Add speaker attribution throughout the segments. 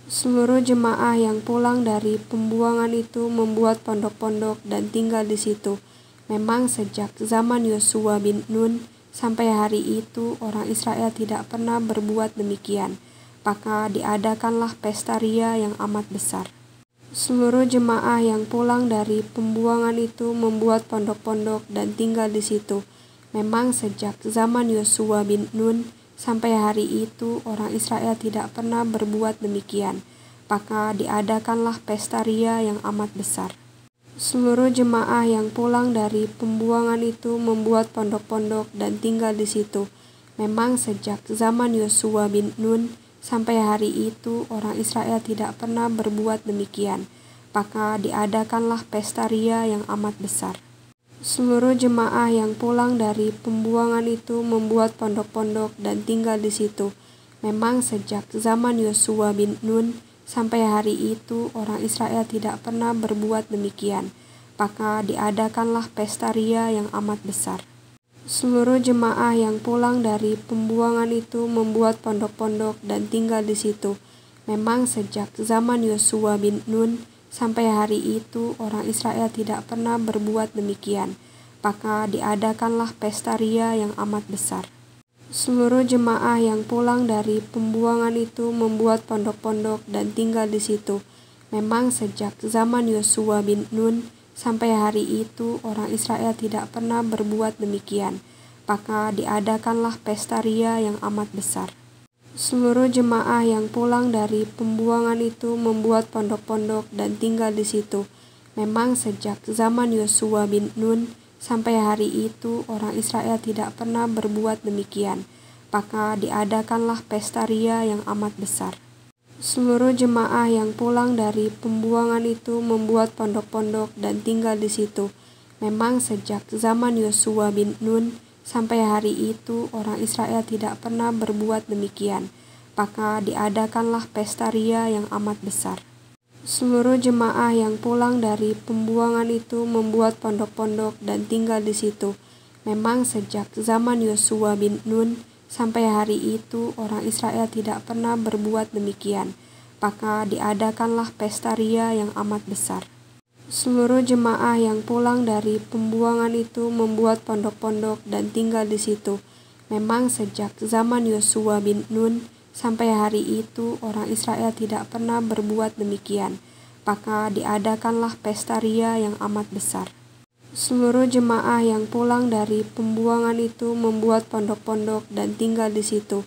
Speaker 1: Seluruh jemaah yang pulang dari pembuangan itu membuat pondok-pondok dan tinggal di situ. Memang sejak zaman Yosua bin Nun sampai hari itu orang Israel tidak pernah berbuat demikian. Maka diadakanlah pesta ria yang amat besar. Seluruh jemaah yang pulang dari pembuangan itu membuat pondok-pondok dan tinggal di situ. Memang sejak zaman Yosua bin Nun sampai hari itu orang Israel tidak pernah berbuat demikian. Maka diadakanlah pesta ria yang amat besar. Seluruh jemaah yang pulang dari pembuangan itu membuat pondok-pondok dan tinggal di situ. Memang sejak zaman Yosua bin Nun sampai hari itu orang Israel tidak pernah berbuat demikian. Maka diadakanlah pesta ria yang amat besar. Seluruh jemaah yang pulang dari pembuangan itu membuat pondok-pondok dan tinggal di situ. Memang sejak zaman Yosua bin Nun sampai hari itu orang Israel tidak pernah berbuat demikian. Maka diadakanlah pesta ria yang amat besar. Seluruh jemaah yang pulang dari pembuangan itu membuat pondok-pondok dan tinggal di situ. Memang sejak zaman Yosua bin Nun sampai hari itu orang Israel tidak pernah berbuat demikian. Maka diadakanlah pesta ria yang amat besar. Seluruh jemaah yang pulang dari pembuangan itu membuat pondok-pondok dan tinggal di situ. Memang sejak zaman Yosua bin Nun sampai hari itu orang Israel tidak pernah berbuat demikian. Maka diadakanlah pesta ria yang amat besar. Seluruh jemaah yang pulang dari pembuangan itu membuat pondok-pondok dan tinggal di situ. Memang sejak zaman Yosua bin Nun sampai hari itu orang Israel tidak pernah berbuat demikian. Maka diadakanlah pesta ria yang amat besar. Seluruh jemaah yang pulang dari pembuangan itu membuat pondok-pondok dan tinggal di situ. Memang sejak zaman Yosua bin Nun sampai hari itu orang Israel tidak pernah berbuat demikian. Maka diadakanlah pesta ria yang amat besar. Seluruh jemaah yang pulang dari pembuangan itu membuat pondok-pondok dan tinggal di situ. Memang sejak zaman Yosua bin Nun sampai hari itu orang Israel tidak pernah berbuat demikian. Maka diadakanlah pesta ria yang amat besar. Seluruh jemaah yang pulang dari pembuangan itu membuat pondok-pondok dan tinggal di situ. Memang sejak zaman Yosua bin Nun sampai hari itu orang Israel tidak pernah berbuat demikian. Maka diadakanlah pesta ria yang amat besar. Seluruh jemaah yang pulang dari pembuangan itu membuat pondok-pondok dan tinggal di situ.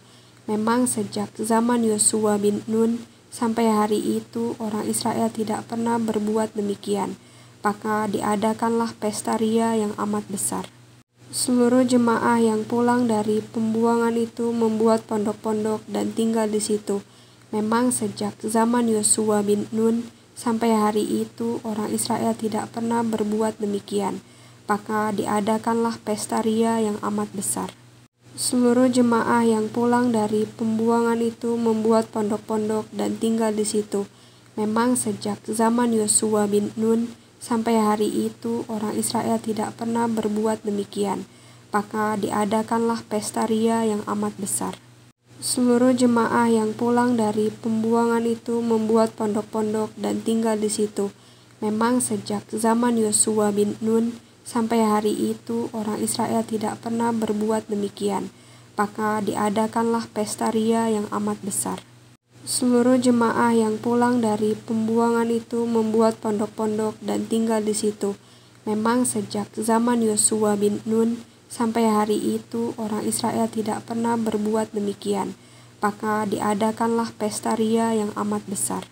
Speaker 1: Memang sejak zaman Yosua bin Nun sampai hari itu orang Israel tidak pernah berbuat demikian. Maka diadakanlah pesta ria yang amat besar. Seluruh jemaah yang pulang dari pembuangan itu membuat pondok-pondok dan tinggal di situ. Memang sejak zaman Yosua bin Nun sampai hari itu orang Israel tidak pernah berbuat demikian. Maka diadakanlah pesta ria yang amat besar. Seluruh jemaah yang pulang dari pembuangan itu membuat pondok-pondok dan tinggal di situ. Memang sejak zaman Yosua bin Nun sampai hari itu orang Israel tidak pernah berbuat demikian. Maka diadakanlah pesta ria yang amat besar. Seluruh jemaah yang pulang dari pembuangan itu membuat pondok-pondok dan tinggal di situ. Memang sejak zaman Yosua bin Nun sampai hari itu orang Israel tidak pernah berbuat demikian. Maka diadakanlah pesta ria yang amat besar. Seluruh jemaah yang pulang dari pembuangan itu membuat pondok-pondok dan tinggal di situ. Memang sejak zaman Yosua bin Nun sampai hari itu orang Israel tidak pernah berbuat demikian. Maka diadakanlah pesta ria yang amat besar.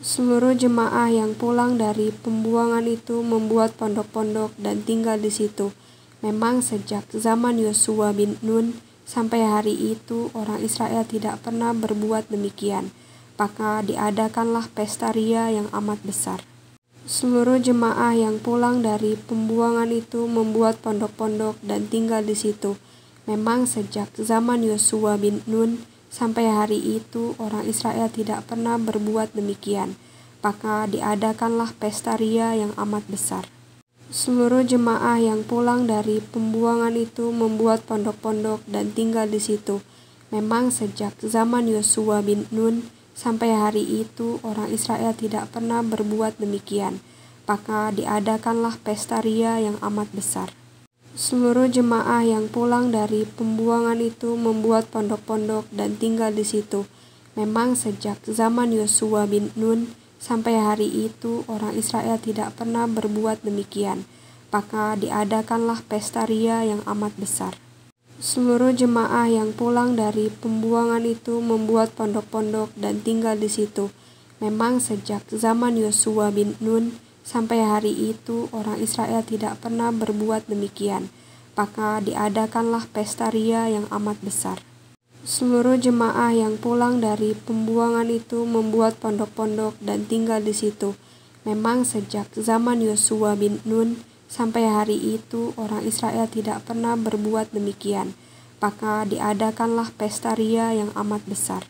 Speaker 1: Seluruh jemaah yang pulang dari pembuangan itu membuat pondok-pondok dan tinggal di situ. Memang sejak zaman Yosua bin Nun sampai hari itu orang Israel tidak pernah berbuat demikian. Maka diadakanlah pesta ria yang amat besar. Seluruh jemaah yang pulang dari pembuangan itu membuat pondok-pondok dan tinggal di situ. Memang sejak zaman Yosua bin Nun sampai hari itu orang Israel tidak pernah berbuat demikian. Maka diadakanlah pesta ria yang amat besar. Seluruh jemaah yang pulang dari pembuangan itu membuat pondok-pondok dan tinggal di situ. Memang sejak zaman Yosua bin Nun sampai hari itu orang Israel tidak pernah berbuat demikian. Maka diadakanlah pesta ria yang amat besar. Seluruh jemaah yang pulang dari pembuangan itu membuat pondok-pondok dan tinggal di situ. Memang sejak zaman Yosua bin Nun sampai hari itu orang Israel tidak pernah berbuat demikian. Maka diadakanlah pesta ria yang amat besar. Seluruh jemaah yang pulang dari pembuangan itu membuat pondok-pondok dan tinggal di situ. Memang sejak zaman Yosua bin Nun sampai hari itu orang Israel tidak pernah berbuat demikian. Maka diadakanlah pesta ria yang amat besar. Seluruh jemaah yang pulang dari pembuangan itu membuat pondok-pondok dan tinggal di situ. Memang sejak zaman Yosua bin Nun sampai hari itu orang Israel tidak pernah berbuat demikian. Maka diadakanlah pesta ria yang amat besar.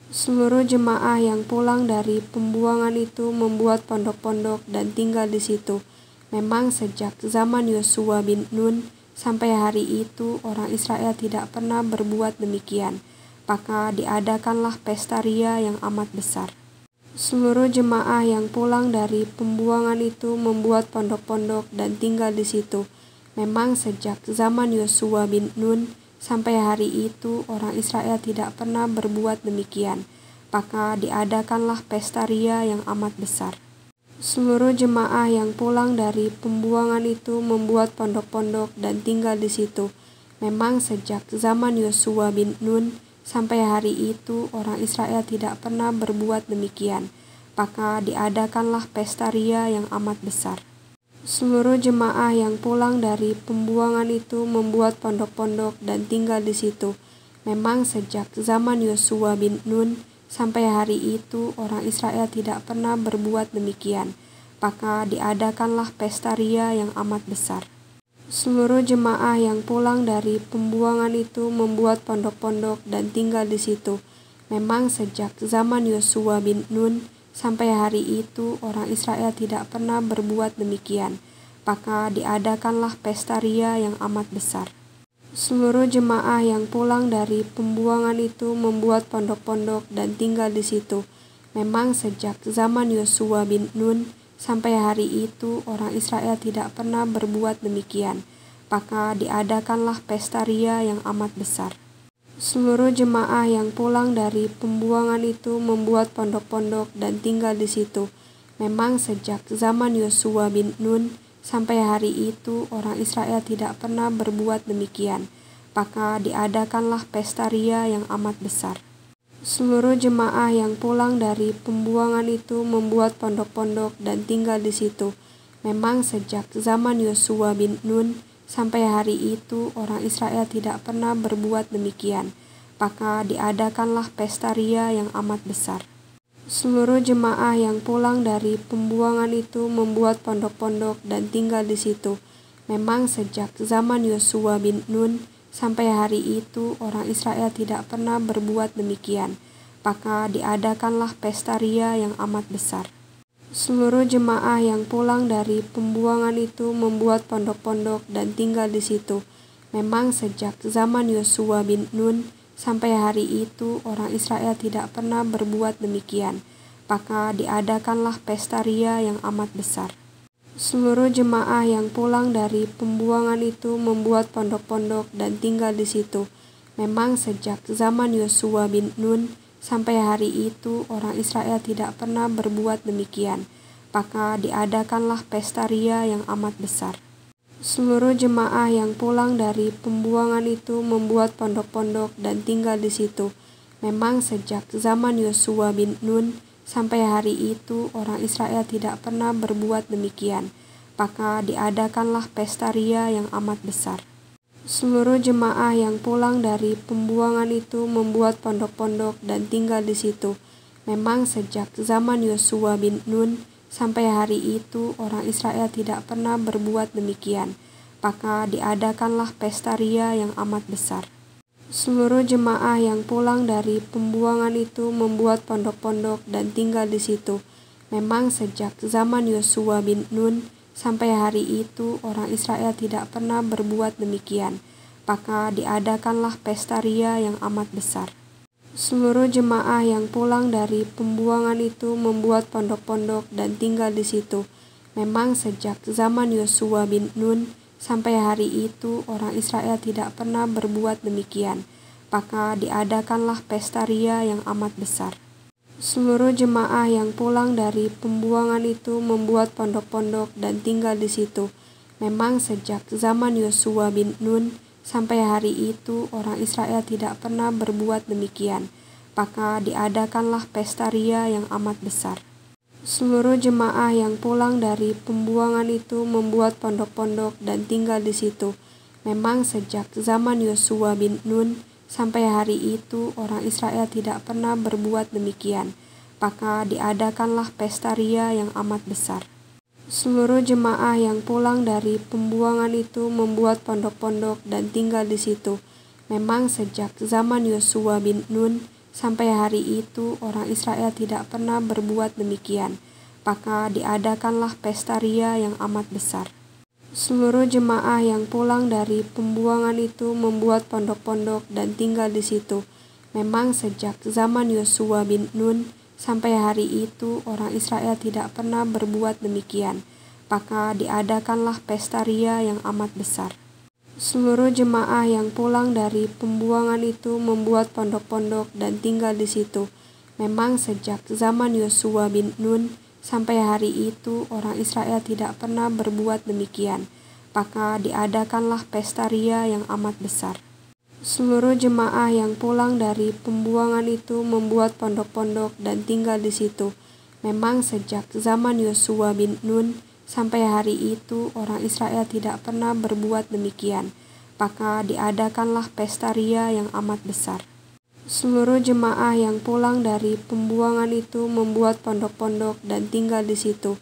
Speaker 1: Seluruh jemaah yang pulang dari pembuangan itu membuat pondok-pondok dan tinggal di situ. Memang sejak zaman Yosua bin Nun sampai hari itu orang Israel tidak pernah berbuat demikian. Maka diadakanlah pesta ria yang amat besar. Seluruh jemaah yang pulang dari pembuangan itu membuat pondok-pondok dan tinggal di situ. Memang sejak zaman Yosua bin Nun sampai hari itu orang Israel tidak pernah berbuat demikian. Maka diadakanlah pesta ria yang amat besar. Seluruh jemaah yang pulang dari pembuangan itu membuat pondok-pondok dan tinggal di situ. Memang sejak zaman Yosua bin Nun sampai hari itu orang Israel tidak pernah berbuat demikian. Maka diadakanlah pesta ria yang amat besar. Seluruh jemaah yang pulang dari pembuangan itu membuat pondok-pondok dan tinggal di situ. Memang sejak zaman Yosua bin Nun sampai hari itu orang Israel tidak pernah berbuat demikian. Maka diadakanlah pesta ria yang amat besar. Seluruh jemaah yang pulang dari pembuangan itu membuat pondok-pondok dan tinggal di situ. Memang sejak zaman Yosua bin Nun sampai hari itu orang Israel tidak pernah berbuat demikian. Maka diadakanlah pesta ria yang amat besar. Seluruh jemaah yang pulang dari pembuangan itu membuat pondok-pondok dan tinggal di situ. Memang sejak zaman Yosua bin Nun sampai hari itu orang Israel tidak pernah berbuat demikian. Maka diadakanlah pesta ria yang amat besar. Seluruh jemaah yang pulang dari pembuangan itu membuat pondok-pondok dan tinggal di situ. Memang sejak zaman Yosua bin Nun sampai hari itu orang Israel tidak pernah berbuat demikian. Maka diadakanlah pesta ria yang amat besar. Seluruh jemaah yang pulang dari pembuangan itu membuat pondok-pondok dan tinggal di situ. Memang sejak zaman Yosua bin Nun sampai hari itu orang Israel tidak pernah berbuat demikian. Maka diadakanlah pesta ria yang amat besar. Seluruh jemaah yang pulang dari pembuangan itu membuat pondok-pondok dan tinggal di situ. Memang sejak zaman Yosua bin Nun sampai hari itu orang Israel tidak pernah berbuat demikian. Maka diadakanlah pesta ria yang amat besar. Seluruh jemaah yang pulang dari pembuangan itu membuat pondok-pondok dan tinggal di situ. Memang sejak zaman Yosua bin Nun sampai hari itu orang Israel tidak pernah berbuat demikian. Maka diadakanlah pesta ria yang amat besar. Seluruh jemaah yang pulang dari pembuangan itu membuat pondok-pondok dan tinggal di situ. Memang sejak zaman Yosua bin Nun sampai hari itu orang Israel tidak pernah berbuat demikian. Maka diadakanlah pesta ria yang amat besar. Seluruh jemaah yang pulang dari pembuangan itu membuat pondok-pondok dan tinggal di situ. Memang sejak zaman Yosua bin Nun sampai hari itu orang Israel tidak pernah berbuat demikian. Maka diadakanlah pesta ria yang amat besar. Seluruh jemaah yang pulang dari pembuangan itu membuat pondok-pondok dan tinggal di situ. Memang sejak zaman Yosua bin Nun sampai hari itu orang Israel tidak pernah berbuat demikian. Maka diadakanlah pesta ria yang amat besar. Seluruh jemaah yang pulang dari pembuangan itu membuat pondok-pondok dan tinggal di situ. Memang sejak zaman Yosua bin Nun sampai hari itu orang Israel tidak pernah berbuat demikian. Maka diadakanlah pesta ria yang amat besar. Seluruh jemaah yang pulang dari pembuangan itu membuat pondok-pondok dan tinggal di situ. Memang sejak zaman Yosua bin Nun sampai hari itu orang Israel tidak pernah berbuat demikian. Maka diadakanlah pesta ria yang amat besar. Seluruh jemaah yang pulang dari pembuangan itu membuat pondok-pondok dan tinggal di situ. Memang sejak zaman Yosua bin Nun sampai hari itu orang Israel tidak pernah berbuat demikian. Maka diadakanlah pesta ria yang amat besar. Seluruh jemaah yang pulang dari pembuangan itu membuat pondok-pondok dan tinggal di situ. Memang sejak zaman Yosua bin Nun sampai hari itu orang Israel tidak pernah berbuat demikian. Maka diadakanlah pesta ria yang amat besar. Seluruh jemaah yang pulang dari pembuangan itu membuat pondok-pondok dan tinggal di situ. Memang sejak zaman Yosua bin Nun sampai hari itu orang Israel tidak pernah berbuat demikian. Maka diadakanlah pesta ria yang amat besar. Seluruh jemaah yang pulang dari pembuangan itu membuat pondok-pondok dan tinggal di situ. Memang sejak zaman Yosua bin Nun sampai hari itu orang Israel tidak pernah berbuat demikian. Maka diadakanlah pesta ria yang amat besar. Seluruh jemaah yang pulang dari pembuangan itu membuat pondok-pondok dan tinggal di situ. Memang sejak zaman Yosua bin Nun sampai hari itu orang Israel tidak pernah berbuat demikian. Maka diadakanlah pesta ria yang amat besar. Seluruh jemaah yang pulang dari pembuangan itu membuat pondok-pondok dan tinggal di situ. Memang sejak zaman Yosua bin Nun sampai hari itu orang Israel tidak pernah berbuat demikian. Maka diadakanlah pesta ria yang amat besar. Seluruh jemaah yang pulang dari pembuangan itu membuat pondok-pondok dan tinggal di situ.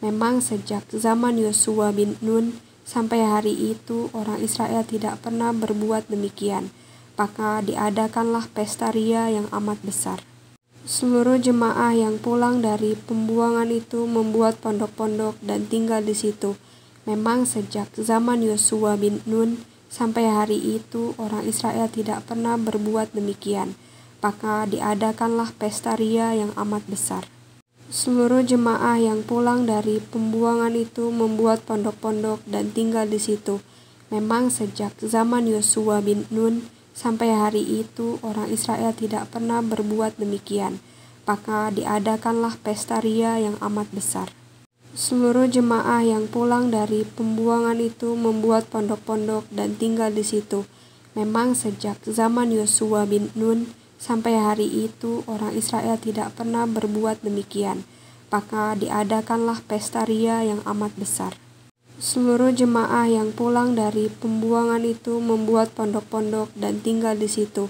Speaker 1: Memang sejak zaman Yosua bin Nun sampai hari itu orang Israel tidak pernah berbuat demikian. Maka diadakanlah pesta ria yang amat besar. Seluruh jemaah yang pulang dari pembuangan itu membuat pondok-pondok dan tinggal di situ. Memang sejak zaman Yosua bin Nun sampai hari itu orang Israel tidak pernah berbuat demikian. Maka diadakanlah pesta ria yang amat besar. Seluruh jemaah yang pulang dari pembuangan itu membuat pondok-pondok dan tinggal di situ. Memang sejak zaman Yosua bin Nun sampai hari itu orang Israel tidak pernah berbuat demikian. Maka diadakanlah pesta ria yang amat besar. Seluruh jemaah yang pulang dari pembuangan itu membuat pondok-pondok dan tinggal di situ. Memang sejak zaman Yosua bin Nun sampai hari itu orang Israel tidak pernah berbuat demikian. Maka diadakanlah pesta ria yang amat besar. Seluruh jemaah yang pulang dari pembuangan itu membuat pondok-pondok dan tinggal di situ.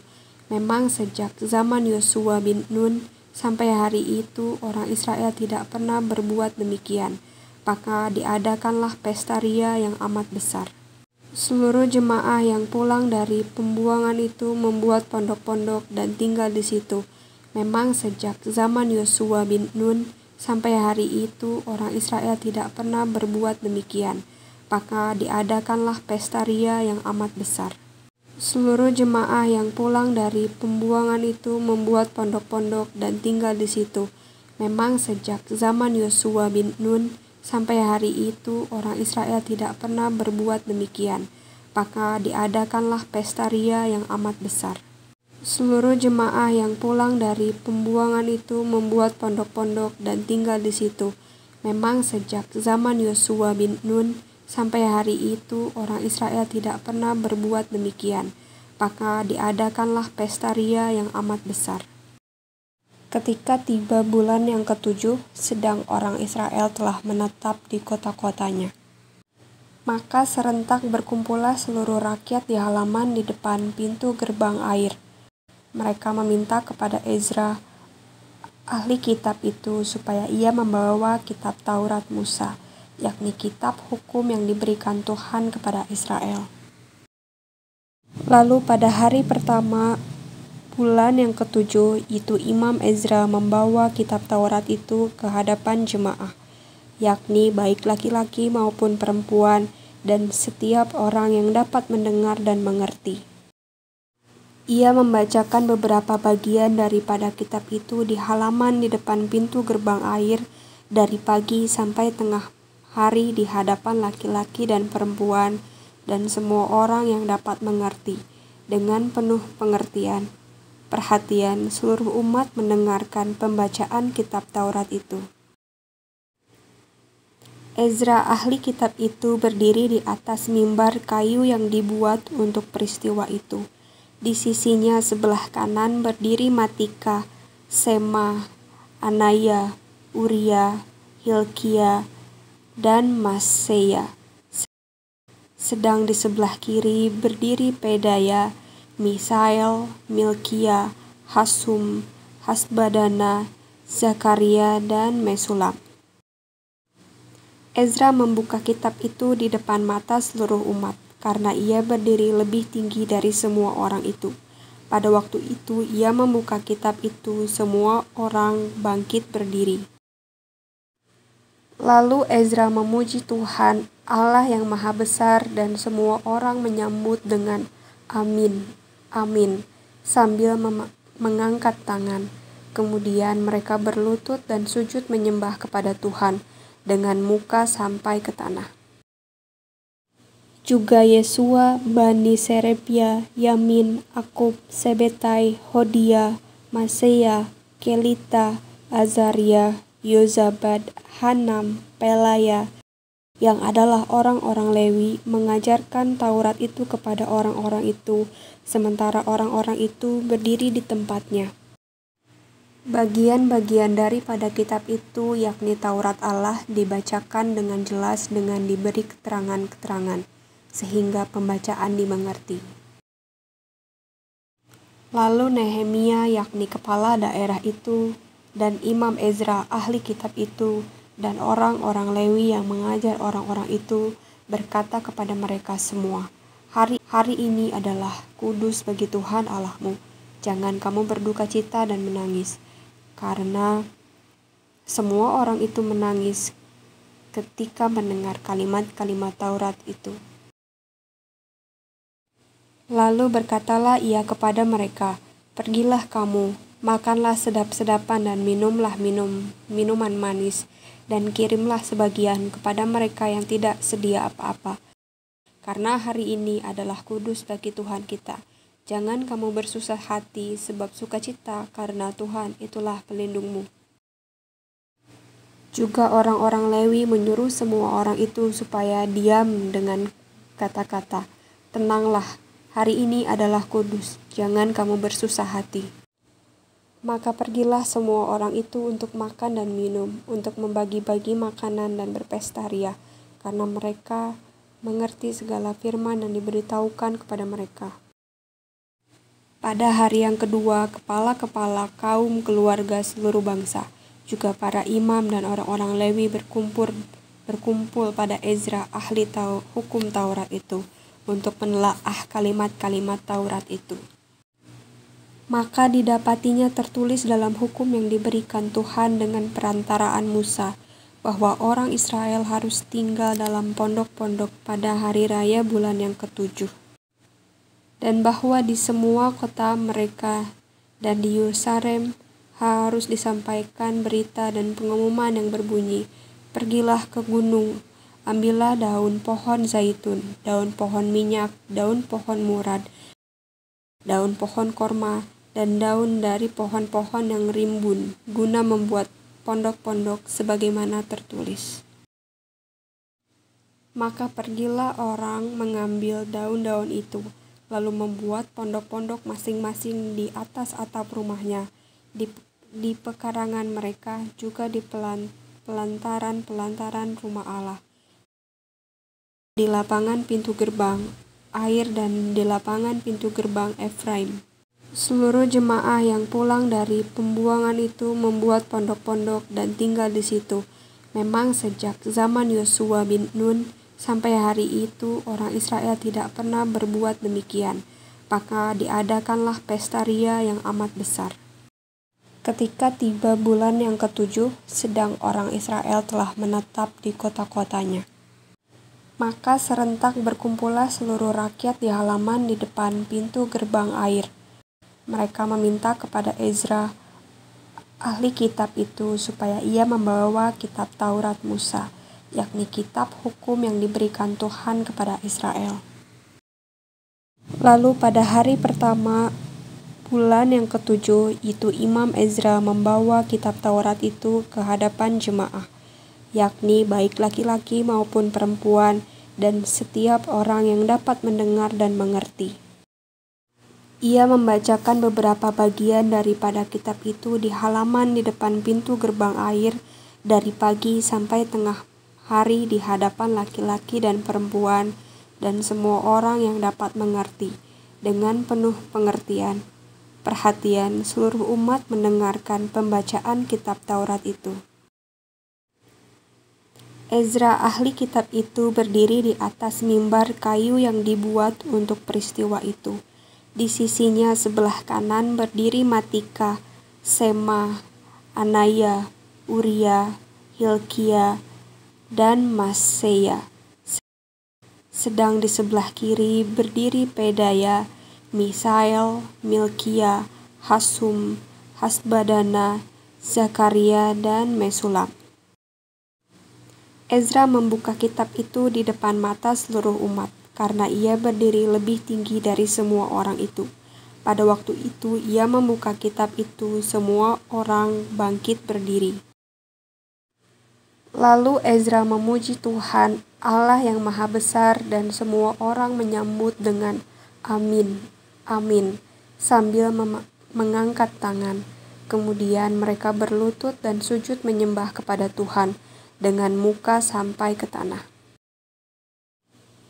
Speaker 1: Memang sejak zaman Yosua bin Nun sampai hari itu orang Israel tidak pernah berbuat demikian. Maka diadakanlah pesta ria yang amat besar. Seluruh jemaah yang pulang dari pembuangan itu membuat pondok-pondok dan tinggal di situ. Memang sejak zaman Yosua bin Nun sampai hari itu orang Israel tidak pernah berbuat demikian. Maka diadakanlah pesta ria yang amat besar. Seluruh jemaah yang pulang dari pembuangan itu membuat pondok-pondok dan tinggal di situ. Memang sejak zaman Yosua bin Nun sampai hari itu orang Israel tidak pernah berbuat demikian. Maka diadakanlah pesta ria yang amat besar. Seluruh jemaah yang pulang dari pembuangan itu membuat pondok-pondok dan tinggal di situ. Memang sejak zaman Yosua bin Nun sampai hari itu orang Israel tidak pernah berbuat demikian. Maka diadakanlah pesta ria yang amat besar. Ketika tiba bulan yang ketujuh, sedang orang Israel telah menetap di kota-kotanya. Maka serentak berkumpullah seluruh rakyat di halaman di depan pintu gerbang air. Mereka meminta kepada Ezra, ahli kitab itu, supaya ia membawa kitab Taurat Musa, yakni kitab hukum yang diberikan Tuhan kepada Israel. Lalu pada hari pertama bulan yang ketujuh itu Imam Ezra membawa kitab Taurat itu ke hadapan jemaah, yakni baik laki-laki maupun perempuan dan setiap orang yang dapat mendengar dan mengerti. Ia membacakan beberapa bagian daripada kitab itu di halaman di depan pintu gerbang air dari pagi sampai tengah hari di hadapan laki-laki dan perempuan dan semua orang yang dapat mengerti. Dengan penuh perhatian, seluruh umat mendengarkan pembacaan kitab Taurat itu. Ezra, ahli kitab itu, berdiri di atas mimbar kayu yang dibuat untuk peristiwa itu. Di sisinya sebelah kanan berdiri Matika, Sema, Anaya, Uria, Hilkia, dan Maseya. Sedang di sebelah kiri berdiri Pedaya, Misael, Milkia, Hasum, Hasbadana, Zakaria, dan Mesulam. Ezra membuka kitab itu di depan mata seluruh umat, karena ia berdiri lebih tinggi dari semua orang itu. Pada waktu itu ia membuka kitab itu, semua orang bangkit berdiri. Lalu Ezra memuji Tuhan, Allah yang Maha Besar, dan semua orang menyambut dengan amin, amin, sambil mengangkat tangan. Kemudian mereka berlutut dan sujud menyembah kepada Tuhan dengan muka sampai ke tanah. Juga Yesua, Bani Serebia, Yamin, Akub, Sebetai, Hodia, Maseya, Kelita, Azaria, Yozabad, Hanam, Pelaya, yang adalah orang-orang Lewi, mengajarkan Taurat itu kepada orang-orang itu, sementara orang-orang itu berdiri di tempatnya. Bagian-bagian daripada kitab itu, yakni Taurat Allah, dibacakan dengan jelas dengan diberi keterangan-keterangan, sehingga pembacaan dimengerti. Lalu Nehemia, yakni kepala daerah itu, dan Imam Ezra, ahli kitab itu, dan orang-orang Lewi yang mengajar orang-orang itu, berkata kepada mereka semua, Hari ini adalah kudus bagi Tuhan Allahmu. Jangan kamu berduka cita dan menangis. Karena semua orang itu menangis ketika mendengar kalimat-kalimat Taurat itu. Lalu berkatalah ia kepada mereka, Pergilah kamu, makanlah sedap-sedapan dan minumlah minuman manis, dan kirimlah sebagian kepada mereka yang tidak sedia apa-apa. Karena hari ini adalah kudus bagi Tuhan kita. Jangan kamu bersusah hati sebab sukacita, karena Tuhan itulah pelindungmu. Juga orang-orang Lewi menyuruh semua orang itu supaya diam dengan kata-kata, Tenanglah, hari ini adalah kudus, jangan kamu bersusah hati. Maka pergilah semua orang itu untuk makan dan minum, untuk membagi-bagi makanan dan berpesta ria, karena mereka mengerti segala firman yang diberitahukan kepada mereka. Pada hari yang kedua, kepala-kepala kaum keluarga seluruh bangsa, juga para imam dan orang-orang Lewi berkumpul pada Ezra, ahli hukum Taurat itu, untuk menelaah kalimat-kalimat Taurat itu. Maka didapatinya tertulis dalam hukum yang diberikan Tuhan dengan perantaraan Musa, bahwa orang Israel harus tinggal dalam pondok-pondok pada hari raya bulan yang ke-7. Dan bahwa di semua kota mereka dan di Yerusalem harus disampaikan berita dan pengumuman yang berbunyi, Pergilah ke gunung, ambillah daun pohon zaitun, daun pohon minyak, daun pohon murad, daun pohon korma, dan daun dari pohon-pohon yang rimbun, guna membuat pondok-pondok sebagaimana tertulis. Maka pergilah orang mengambil daun-daun itu, lalu membuat pondok-pondok masing-masing di atas atap rumahnya, di pekarangan mereka, juga di pelantaran-pelantaran rumah Allah, di lapangan pintu gerbang air dan di lapangan pintu gerbang Efraim. Seluruh jemaah yang pulang dari pembuangan itu membuat pondok-pondok dan tinggal di situ. Memang sejak zaman Yosua bin Nun sampai hari itu orang Israel tidak pernah berbuat demikian. Maka diadakanlah pesta ria yang amat besar. Ketika tiba bulan yang ke-7, sedang orang Israel telah menetap di kota-kotanya. Maka serentak berkumpullah seluruh rakyat di halaman di depan pintu gerbang air. mereka meminta kepada Ezra, ahli kitab itu, supaya ia membawa kitab Taurat Musa, yakni kitab hukum yang diberikan Tuhan kepada Israel. Lalu pada hari pertama bulan yang ketujuh itu Imam Ezra membawa kitab Taurat itu ke hadapan jemaah, yakni baik laki-laki maupun perempuan, dan setiap orang yang dapat mendengar dan mengerti. Ia membacakan beberapa bagian daripada kitab itu di halaman di depan pintu gerbang air dari pagi sampai tengah hari di hadapan laki-laki dan perempuan dan semua orang yang dapat mengerti. Dengan penuh perhatian seluruh umat mendengarkan pembacaan kitab Taurat itu. Ezra ahli kitab itu berdiri di atas mimbar kayu yang dibuat untuk peristiwa itu. Di sisinya sebelah kanan berdiri Matika, Sema, Anaya, Uria, Hilkia, dan Maseya. Sedang di sebelah kiri berdiri Pedaya, Misael, Milkia, Hasum, Hasbadana, Zakaria, dan Mesulam. Ezra membuka kitab itu di depan mata seluruh umat, karena ia berdiri lebih tinggi dari semua orang itu. Pada waktu itu ia membuka kitab itu, semua orang bangkit berdiri. Lalu Ezra memuji Tuhan, Allah yang Maha Besar, dan semua orang menyambut dengan amin, amin, sambil mengangkat tangan. Kemudian mereka berlutut dan sujud menyembah kepada Tuhan dengan muka sampai ke tanah.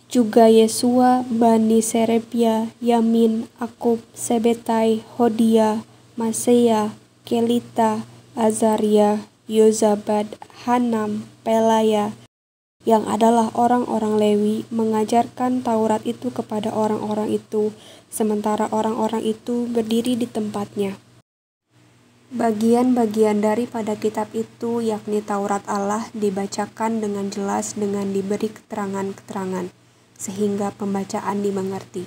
Speaker 1: Juga Yesua, Bani Serebia, Yamin, Akub, Sebetai, Hodia, Maseya, Kelita, Azaria, Yozabad, Hanam, Pelaya, yang adalah orang-orang Lewi, mengajarkan Taurat itu kepada orang-orang itu, sementara orang-orang itu berdiri di tempatnya. Bagian-bagian daripada kitab itu, yakni Taurat Allah, dibacakan dengan jelas dengan diberi keterangan-keterangan, sehingga pembacaan dimengerti.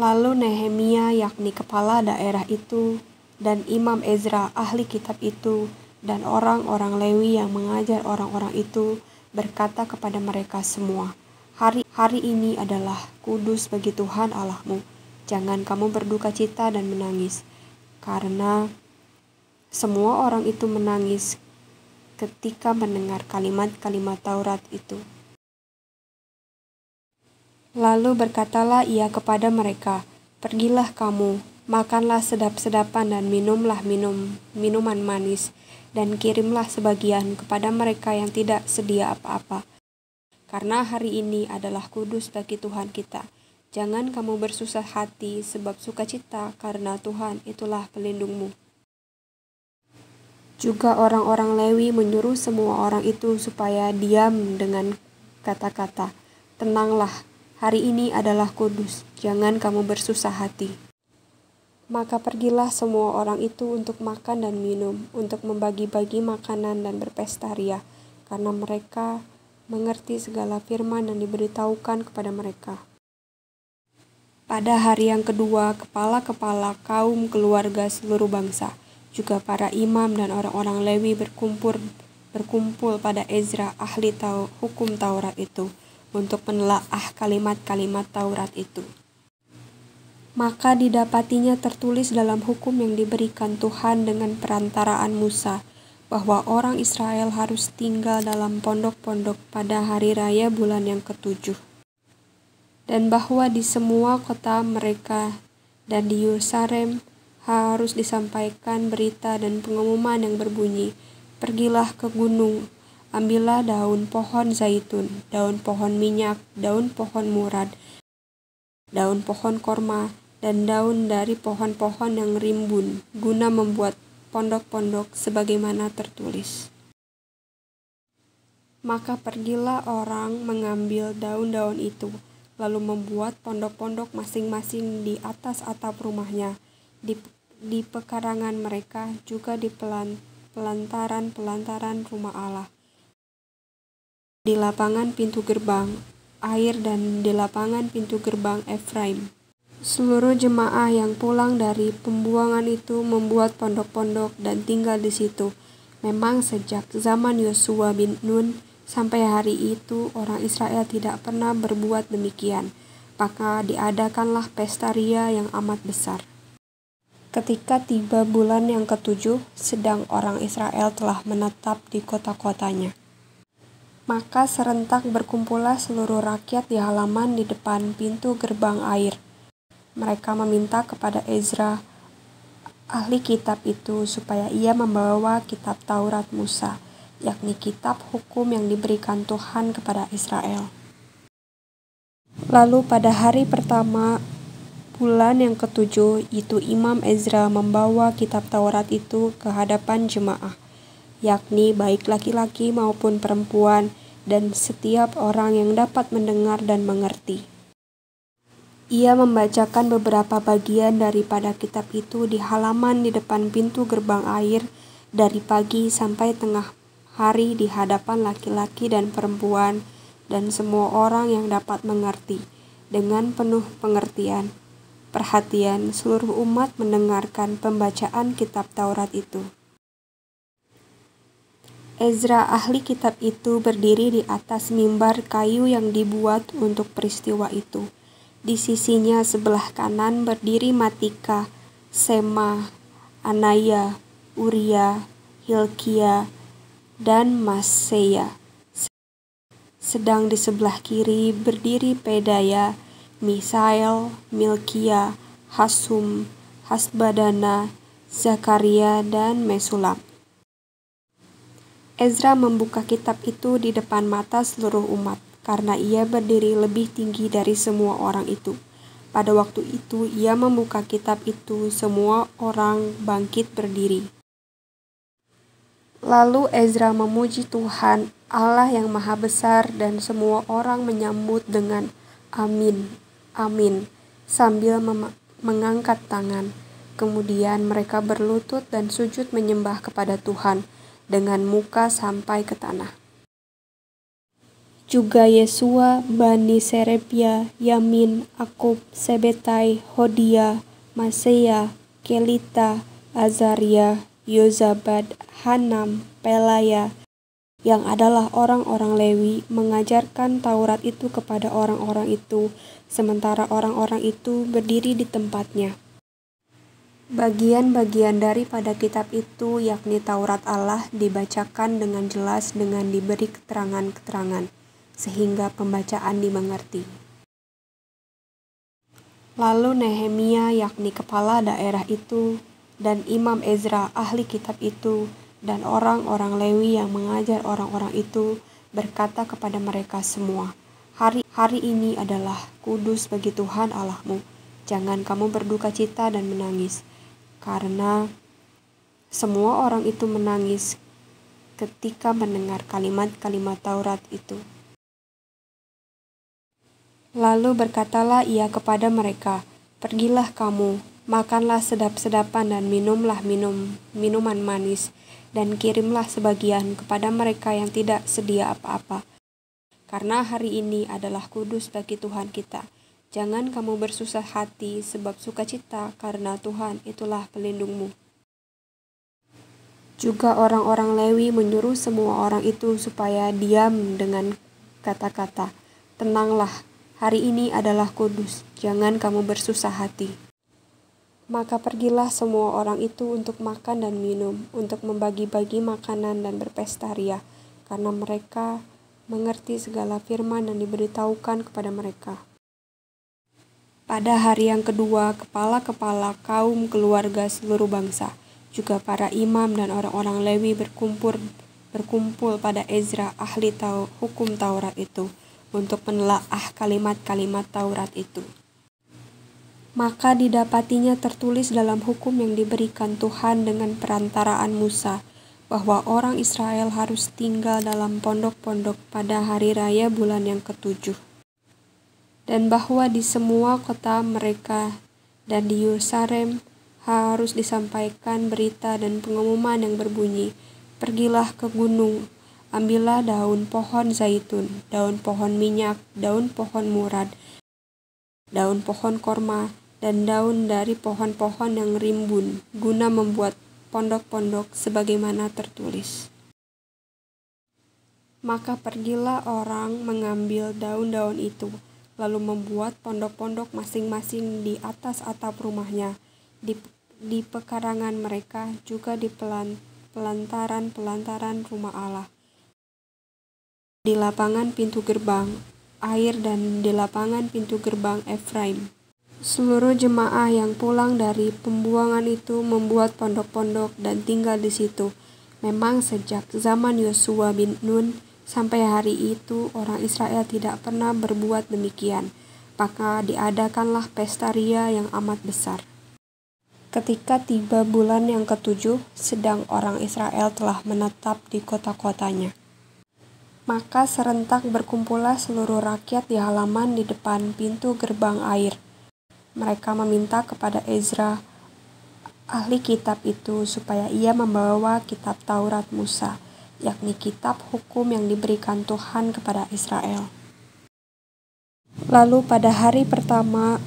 Speaker 1: Lalu Nehemia, yakni kepala daerah itu, dan Imam Ezra, ahli kitab itu, dan orang-orang Lewi yang mengajar orang-orang itu, berkata kepada mereka semua, Hari ini adalah kudus bagi Tuhan Allahmu. Jangan kamu berduka cita dan menangis. Karena semua orang itu menangis ketika mendengar kalimat-kalimat Taurat itu. Lalu berkatalah ia kepada mereka, Pergilah kamu, makanlah sedap-sedapan dan minumlah minuman manis, dan kirimlah sebagian kepada mereka yang tidak sedia apa-apa. Karena hari ini adalah kudus bagi Tuhan kita. Jangan kamu bersusah hati sebab sukacita, karena Tuhan itulah pelindungmu. Juga orang-orang Lewi menyuruh semua orang itu supaya diam dengan kata-kata, Tenanglah, hari ini adalah kudus, jangan kamu bersusah hati. Maka pergilah semua orang itu untuk makan dan minum, untuk membagi-bagi makanan dan berpesta ria, karena mereka mengerti segala firman yang diberitahukan kepada mereka. Pada hari yang kedua, kepala-kepala kaum keluarga seluruh bangsa, juga para imam dan orang-orang Lewi berkumpul pada Ezra, ahli hukum Taurat itu, untuk menelaah kalimat-kalimat Taurat itu. Maka didapatinya tertulis dalam hukum yang diberikan Tuhan dengan perantaraan Musa, bahwa orang Israel harus tinggal dalam pondok-pondok pada hari raya bulan yang ketujuh. Dan bahwa di semua kota mereka dan di Yerusalem harus disampaikan berita dan pengumuman yang berbunyi, Pergilah ke gunung, ambillah daun pohon zaitun, daun pohon minyak, daun pohon murad, daun pohon korma, dan daun dari pohon-pohon yang rimbun, guna membuat pondok-pondok sebagaimana tertulis. Maka pergilah orang mengambil daun-daun itu, lalu membuat pondok-pondok masing-masing di atas atap rumahnya, di pekarangan mereka, juga di pelantaran-pelantaran rumah Allah, di lapangan pintu gerbang air dan di lapangan pintu gerbang Efraim. Seluruh jemaah yang pulang dari pembuangan itu membuat pondok-pondok dan tinggal di situ. Memang sejak zaman Yosua bin Nun sampai hari itu orang Israel tidak pernah berbuat demikian. Maka diadakanlah pesta ria yang amat besar. Ketika tiba bulan yang ketujuh, sedang orang Israel telah menetap di kota-kotanya. Maka serentak berkumpullah seluruh rakyat di halaman di depan pintu gerbang air. Mereka meminta kepada Ezra, ahli kitab itu, supaya ia membawa kitab Taurat Musa, yakni kitab hukum yang diberikan Tuhan kepada Israel. Lalu pada hari pertama bulan yang ketujuh, itu Imam Ezra membawa kitab Taurat itu ke hadapan jemaah, yakni baik laki-laki maupun perempuan, dan setiap orang yang dapat mendengar dan mengerti. Ia membacakan beberapa bagian daripada kitab itu di halaman di depan pintu gerbang air dari pagi sampai tengah hari di hadapan laki-laki dan perempuan dan semua orang yang dapat mengerti. Dengan penuh pengertian, perhatian, seluruh umat mendengarkan pembacaan kitab Taurat itu. Ezra ahli kitab itu berdiri di atas mimbar kayu yang dibuat untuk peristiwa itu. Di sisinya sebelah kanan berdiri Matika, Sema, Anaya, Uria, Hilkia, dan Maseya. Sedang di sebelah kiri berdiri Pedaya, Misael, Milkia, Hasum, Hasbadana, Zakaria, dan Mesulam. Ezra membuka kitab itu di depan mata seluruh umat, karena ia berdiri lebih tinggi dari semua orang itu. Pada waktu itu ia membuka kitab itu, semua orang bangkit berdiri. Lalu Ezra memuji Tuhan, Allah yang Maha Besar, dan semua orang menyambut dengan amin, amin, sambil mengangkat tangan. Kemudian mereka berlutut dan sujud menyembah kepada Tuhan dengan muka sampai ke tanah. Juga Yesua, Bani Serebia, Yamin, Akub, Sebetai, Hodia, Maseya, Kelita, Azaria, Yozabad, Hanam, Pelaya, yang adalah orang-orang Lewi, mengajarkan Taurat itu kepada orang-orang itu, sementara orang-orang itu berdiri di tempatnya. Bagian-bagian daripada kitab itu, yakni Taurat Allah, dibacakan dengan jelas dengan diberi keterangan-keterangan, sehingga pembacaan dimengerti. Lalu Nehemia, yakni kepala daerah itu, dan Imam Ezra, ahli kitab itu, dan orang-orang Lewi yang mengajar orang-orang itu, berkata kepada mereka semua, Hari ini adalah kudus bagi Tuhan Allahmu. Jangan kamu berduka cita dan menangis. Karena semua orang itu menangis ketika mendengar kalimat-kalimat Taurat itu. Lalu berkatalah ia kepada mereka, Pergilah kamu, makanlah sedap-sedapan dan minumlah minuman manis, dan kirimlah sebagian kepada mereka yang tidak sedia apa-apa. Karena hari ini adalah kudus bagi Tuhan kita. Jangan kamu bersusah hati sebab sukacita, karena Tuhan itulah pelindungmu. Juga orang-orang Lewi menyuruh semua orang itu supaya diam dengan kata-kata, Tenanglah, hari ini adalah kudus, jangan kamu bersusah hati. Maka pergilah semua orang itu untuk makan dan minum, untuk membagi-bagi makanan dan berpesta ria, karena mereka mengerti segala firman yang diberitahukan kepada mereka. Pada hari yang kedua, kepala-kepala kaum keluarga seluruh bangsa, juga para imam dan orang-orang Lewi berkumpul pada Ezra, ahli hukum Taurat itu, untuk menelaah kalimat-kalimat Taurat itu. Maka didapatinya tertulis dalam hukum yang diberikan Tuhan dengan perantaraan Musa, bahwa orang Israel harus tinggal dalam pondok-pondok pada hari raya bulan yang ketujuh. Dan bahwa di semua kota mereka dan di Yerusalem harus disampaikan berita dan pengumuman yang berbunyi, Pergilah ke gunung, ambillah daun pohon zaitun, daun pohon minyak, daun pohon murad, daun pohon korma, dan daun dari pohon-pohon yang rimbun, guna membuat pondok-pondok sebagaimana tertulis. Maka pergilah orang mengambil daun-daun itu, lalu membuat pondok-pondok masing-masing di atas atap rumahnya, di pekarangan mereka, juga di pelantaran-pelantaran rumah Allah, di lapangan pintu gerbang air dan di lapangan pintu gerbang Efraim. Seluruh jemaah yang pulang dari pembuangan itu membuat pondok-pondok dan tinggal di situ. Memang sejak zaman Yosua bin Nun sampai hari itu orang Israel tidak pernah berbuat demikian. Maka diadakanlah pesta ria yang amat besar. Ketika tiba bulan yang ke-7, sedang orang Israel telah menetap di kota-kotanya. Maka serentak berkumpullah seluruh rakyat di halaman di depan pintu gerbang air. Mereka meminta kepada Ezra, ahli kitab itu, supaya ia membawa kitab Taurat Musa, yakni kitab hukum yang diberikan Tuhan kepada Israel. Lalu pada hari pertama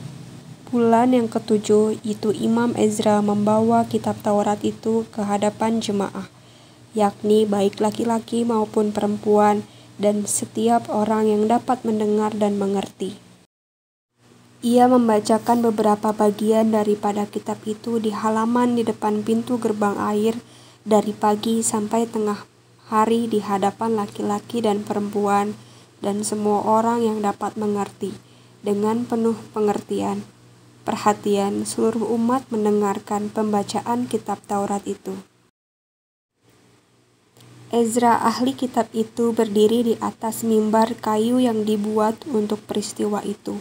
Speaker 1: bulan yang ke-7 itu Imam Ezra membawa kitab Taurat itu ke hadapan jemaah, yakni baik laki-laki maupun perempuan, dan setiap orang yang dapat mendengar dan mengerti. Ia membacakan beberapa bagian daripada kitab itu di halaman di depan pintu gerbang air dari pagi sampai tengah hari di hadapan laki-laki dan perempuan dan semua orang yang dapat mengerti. Dengan penuh pengertian, perhatian seluruh umat mendengarkan pembacaan kitab Taurat itu. Ezra ahli kitab itu berdiri di atas mimbar kayu yang dibuat untuk peristiwa itu.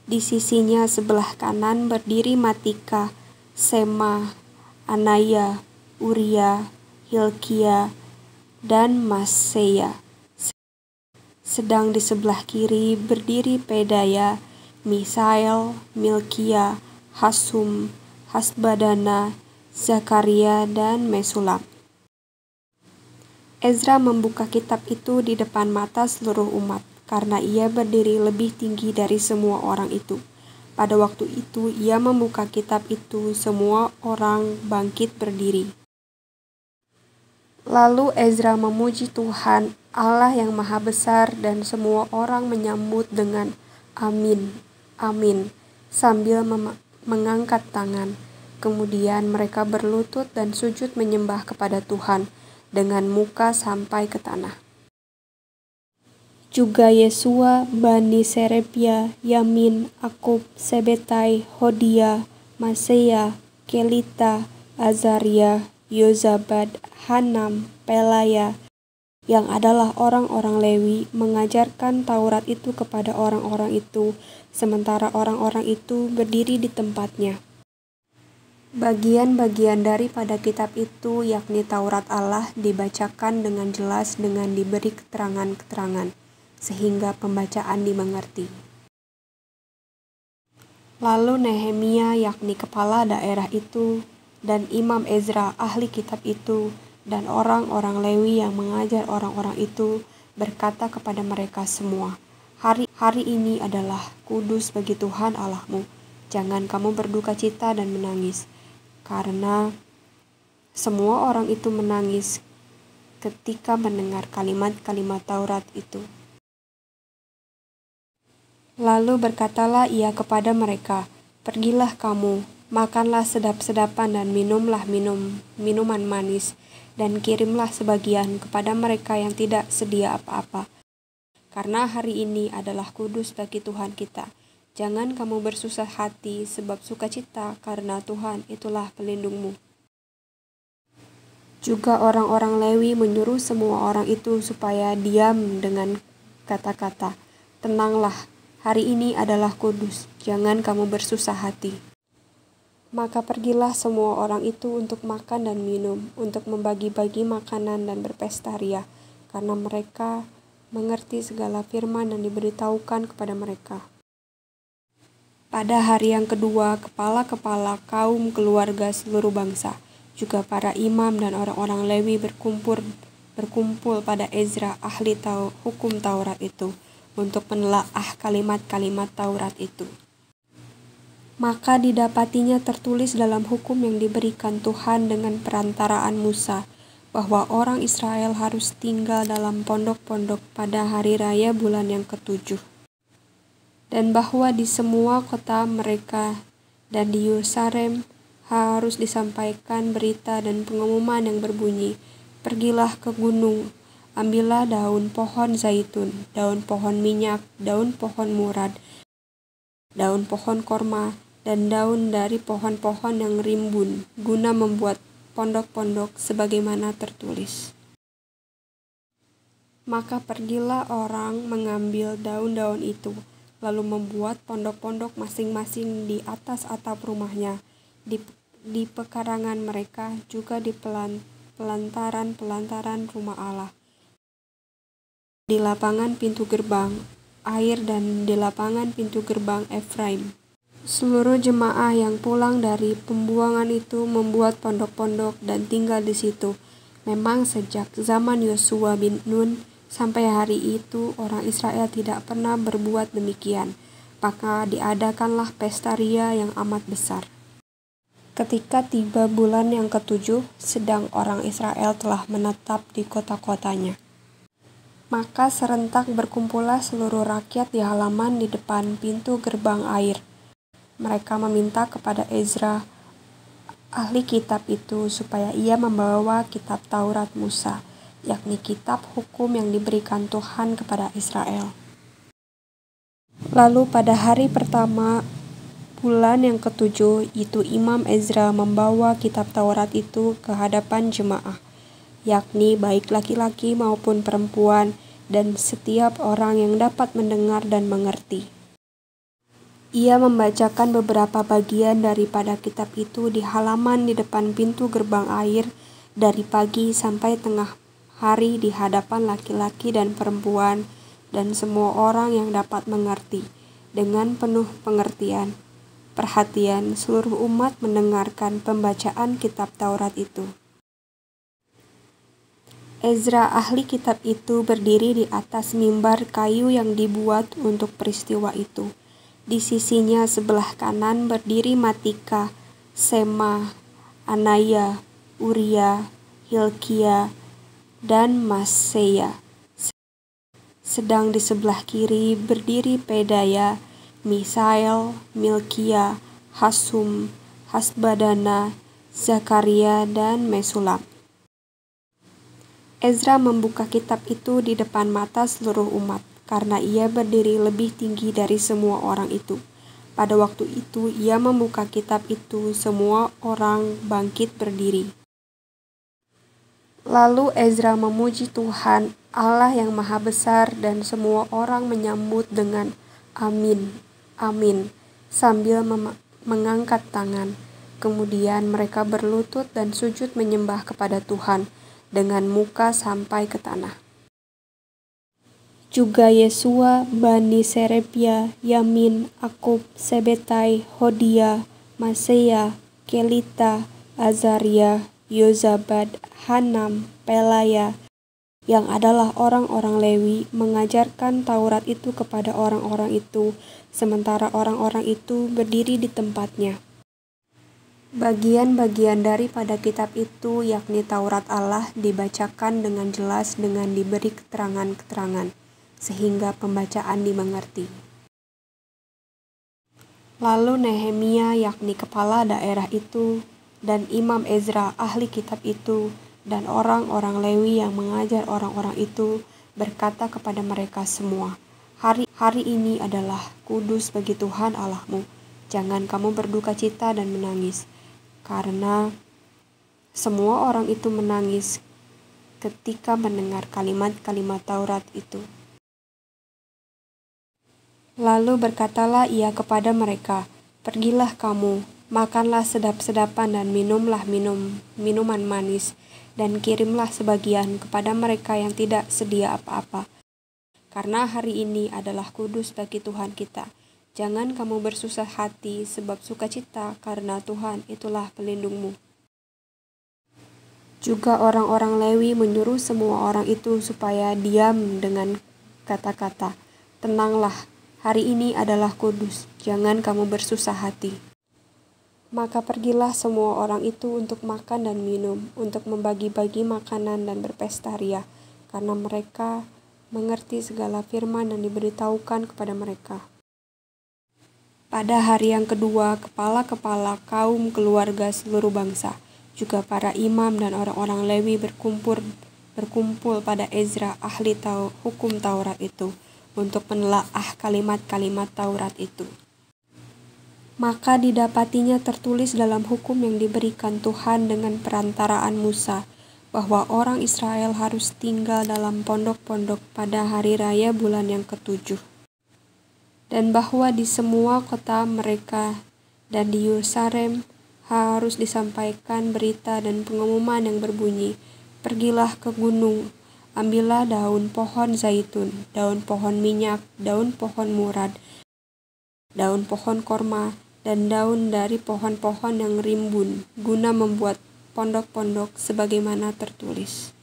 Speaker 1: Di sisinya sebelah kanan berdiri Matika, Sema, Anaya, Uria, Hilkia, dan Maseya. Sedang di sebelah kiri berdiri Pedaya, Misael, Milkia, Hasum, Hasbadana, Zakaria, dan Mesulam. Ezra membuka kitab itu di depan mata seluruh umat, karena ia berdiri lebih tinggi dari semua orang itu. Pada waktu itu ia membuka kitab itu, semua orang bangkit berdiri. Lalu Ezra memuji Tuhan, Allah yang Maha Besar, dan semua orang menyambut dengan amin, amin, sambil mengangkat tangan. Kemudian mereka berlutut dan sujud menyembah kepada Tuhan dengan muka sampai ke tanah. Juga Yesua, Bani Serebia, Yamin, Akub, Sebetai, Hodia, Maseya, Kelita, Azaria, Yozabad, Hanam, Pelaya, yang adalah orang-orang Lewi, mengajarkan Taurat itu kepada orang-orang itu, sementara orang-orang itu berdiri di tempatnya. Bagian-bagian daripada kitab itu, yakni Taurat Allah, dibacakan dengan jelas dengan diberi keterangan-keterangan, sehingga pembacaan dimengerti. Lalu Nehemia, yakni kepala daerah itu, dan Imam Ezra, ahli kitab itu, dan orang-orang Lewi yang mengajar orang-orang itu, berkata kepada mereka semua, Hari ini adalah kudus bagi Tuhan Allahmu. Jangan kamu berduka cita dan menangis. Karena semua orang itu menangis ketika mendengar kalimat-kalimat Taurat itu. Lalu berkatalah ia kepada mereka, Pergilah kamu, makanlah sedap-sedapan dan minumlah minuman manis, dan kirimlah sebagian kepada mereka yang tidak sedia apa-apa. Karena hari ini adalah kudus bagi Tuhan kita. Jangan kamu bersusah hati sebab sukacita, karena Tuhan itulah pelindungmu. Juga orang-orang Lewi menyuruh semua orang itu supaya diam dengan kata-kata, Tenanglah, hari ini adalah kudus, jangan kamu bersusah hati. Maka pergilah semua orang itu untuk makan dan minum, untuk membagi-bagi makanan dan berpesta ria, karena mereka mengerti segala firman yang diberitahukan kepada mereka. Pada hari yang kedua, kepala-kepala kaum keluarga seluruh bangsa, juga para imam dan orang-orang Lewi berkumpul pada Ezra, ahli hukum Taurat itu, untuk menelaah kalimat-kalimat Taurat itu. Maka didapatinya tertulis dalam hukum yang diberikan Tuhan dengan perantaraan Musa, bahwa orang Israel harus tinggal dalam pondok-pondok pada hari raya bulan yang ketujuh. Dan bahwa di semua kota mereka dan di Yerusalem harus disampaikan berita dan pengumuman yang berbunyi, "Pergilah ke gunung, ambillah daun pohon zaitun, daun pohon minyak, daun pohon murad, daun pohon korma, dan daun dari pohon-pohon yang rimbun, guna membuat pondok-pondok sebagaimana tertulis." Maka pergilah orang mengambil daun-daun itu, lalu membuat pondok-pondok masing-masing di atas atap rumahnya, di pekarangan mereka, juga di pelantaran-pelantaran rumah Allah, di lapangan pintu gerbang air dan di lapangan pintu gerbang Efraim. Seluruh jemaah yang pulang dari pembuangan itu membuat pondok-pondok dan tinggal di situ. Memang sejak zaman Yosua bin Nun sampai hari itu orang Israel tidak pernah berbuat demikian. Maka diadakanlah pesta ria yang amat besar. Ketika tiba bulan yang ketujuh, sedang orang Israel telah menetap di kota-kotanya. Maka serentak berkumpullah seluruh rakyat di halaman di depan pintu gerbang air. Mereka meminta kepada Ezra, ahli kitab itu, supaya ia membawa kitab Taurat Musa, yakni kitab hukum yang diberikan Tuhan kepada Israel. Lalu pada hari pertama bulan yang ketujuh itu Imam Ezra membawa kitab Taurat itu ke hadapan jemaah, yakni baik laki-laki maupun perempuan, dan setiap orang yang dapat mendengar dan mengerti. Ia membacakan beberapa bagian daripada kitab itu di halaman di depan pintu gerbang air dari pagi sampai tengah hari di hadapan laki-laki dan perempuan dan semua orang yang dapat mengerti. Dengan penuh pengertian, perhatian, seluruh umat mendengarkan pembacaan kitab Taurat itu. Ezra ahli kitab itu berdiri di atas mimbar kayu yang dibuat untuk peristiwa itu. Di sisinya sebelah kanan berdiri Matika, Sema, Anaya, Uria, Hilkia, dan Maseya. Sedang di sebelah kiri berdiri Pedaya, Misael, Milkia, Hasum, Hasbadana, Zakaria, dan Mesulam. Ezra membuka kitab itu di depan mata seluruh umat, karena ia berdiri lebih tinggi dari semua orang itu. Pada waktu itu ia membuka kitab itu, semua orang bangkit berdiri. Lalu Ezra memuji Tuhan, Allah yang Maha Besar, dan semua orang menyambut dengan amin, amin, sambil mengangkat tangan. Kemudian mereka berlutut dan sujud menyembah kepada Tuhan dengan muka sampai ke tanah. Juga Yesua, Bani Serebia, Yamin, Akub, Sebetai, Hodia, Maseya, Kelita, Azaria, Yozabad, Hanam, Pelaya, yang adalah orang-orang Lewi, mengajarkan Taurat itu kepada orang-orang itu, sementara orang-orang itu berdiri di tempatnya. Bagian-bagian daripada kitab itu, yakni Taurat Allah, dibacakan dengan jelas dengan diberi keterangan-keterangan, sehingga pembacaan dimengerti. Lalu Nehemia, yakni kepala daerah itu, dan Imam Ezra, ahli kitab itu, dan orang-orang Lewi yang mengajar orang-orang itu, berkata kepada mereka semua, Hari ini adalah kudus bagi Tuhan Allahmu. Jangan kamu berduka cita dan menangis. Karena semua orang itu menangis ketika mendengar kalimat-kalimat Taurat itu. Lalu berkatalah ia kepada mereka, "Pergilah kamu, makanlah sedap-sedapan dan minumlah minuman manis, dan kirimlah sebagian kepada mereka yang tidak sedia apa-apa. Karena hari ini adalah kudus bagi Tuhan kita. Jangan kamu bersusah hati sebab sukacita, karena Tuhan itulah pelindungmu." Juga orang-orang Lewi menyuruh semua orang itu supaya diam dengan kata-kata, "Tenanglah, Hari ini adalah kudus, jangan kamu bersusah hati. Maka pergilah semua orang itu untuk makan dan minum, untuk membagi-bagi makanan dan berpesta ria, karena mereka mengerti segala firman yang diberitahukan kepada mereka. Pada hari yang kedua, kepala-kepala kaum keluarga seluruh bangsa, juga para imam dan orang-orang Lewi berkumpul pada Ezra, ahli hukum Taurat itu, untuk menelaah kalimat-kalimat Taurat itu. Maka didapatinya tertulis dalam hukum yang diberikan Tuhan dengan perantaraan Musa, bahwa orang Israel harus tinggal dalam pondok-pondok pada hari raya bulan yang ketujuh. Dan bahwa di semua kota mereka dan di Yerusalem harus disampaikan berita dan pengumuman yang berbunyi, pergilah ke gunung, ambillah daun pohon zaitun, daun pohon minyak, daun pohon murad, daun pohon korma, dan daun dari pohon-pohon yang rimbun, guna membuat pondok-pondok sebagaimana tertulis.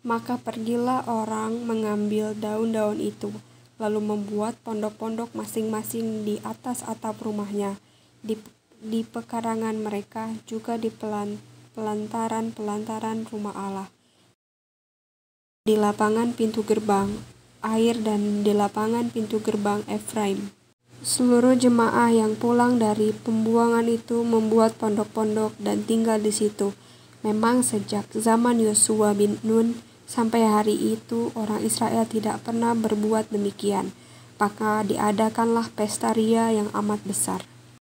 Speaker 1: Maka pergilah orang mengambil daun-daun itu, lalu membuat pondok-pondok masing-masing di atas atap rumahnya, di pekarangan mereka, juga di pelantaran-pelantaran rumah Allah, di lapangan pintu gerbang air dan di lapangan pintu gerbang Efraim. Seluruh jemaah yang pulang dari pembuangan itu membuat pondok-pondok dan tinggal di situ. Memang sejak zaman Yosua bin Nun sampai hari itu orang Israel tidak pernah berbuat demikian. Maka diadakanlah pesta ria yang amat besar.